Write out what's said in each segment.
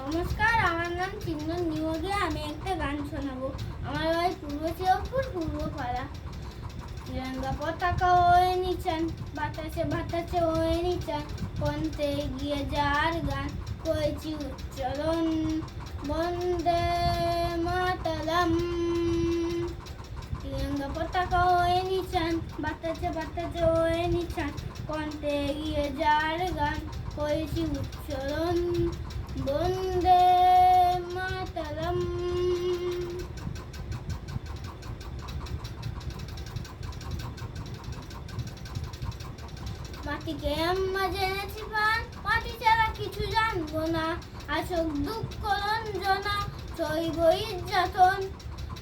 নমস্কার, আমার নাম চিন্ময় নিয়োগে। আমি একটা গান শোনাবো। আমার বাড়ি পূর্ব চিরপুর, পূর্বপাড়া। তিরঙ্গা পতাকা ওয়ে নিচান, বাতাসে বাতাসে ওয়ে নিচান, কণ্ঠে গিয়ে যার গান করেছি উচ্চারণ, বন্দে মাতরম। তিরঙ্গা পতাকা ওয়ে নিচান, বাতাসে বাতাসে ওয়ে নিচান, কণ্ঠে গিয়ে যার গান করেছি উচ্চারণ, বন্দে মাতরম। মাটিকে আম্মা জেনেছি প্রাণ, মাটি ছাড়া কিছু জানবো না, আসুক দুঃখ রঞ্জনা, সইব নির্যাতন।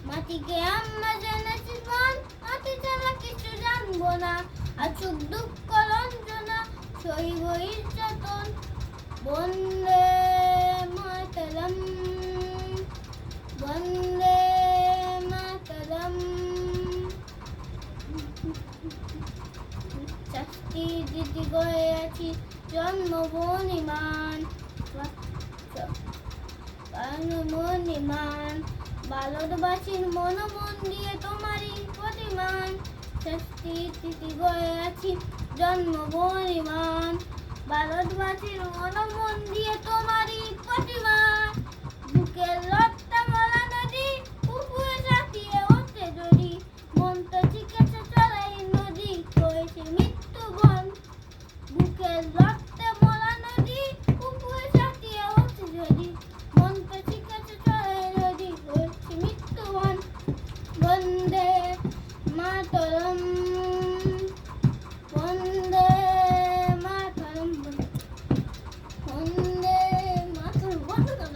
মাটিকে আম্মা জেনেছি প্রাণ, মাটি ছাড়া কিছু জানবো না, আসুক দুঃখ রঞ্জনা, সইব নির্যাতন, বন্দে মাতরম, বন্দে মাতরম। চারটি দিদি গয়ে আছি জন্মভূমিমান, মনিমান, ভারতবাসীর মন দিয়ে তোমারই প্রতিমান। চারটি দিদি গয়ে আছি জন্মভূমিমান, ভারতবাসীর মন দিয়ে তোমারই প্রতিমান। বুকের রক্ত মরা নদী, পুকুরে সাঁতিয়ে ওঠে যদি, মন তো চিকেছে চড়াই নদী, করেছে মৃত্যুবরণ। বুকের রক্তে মরা নদী, পুকুরে সাঁতিয়ে ওঠে যদি, মন তো চিকেছে চড়াই নদী, করেছে মৃত্যুবরণ, বন্দে মাতরম, বন্দে মাতরম, বন্দে মাতরম। বন্ধ কর।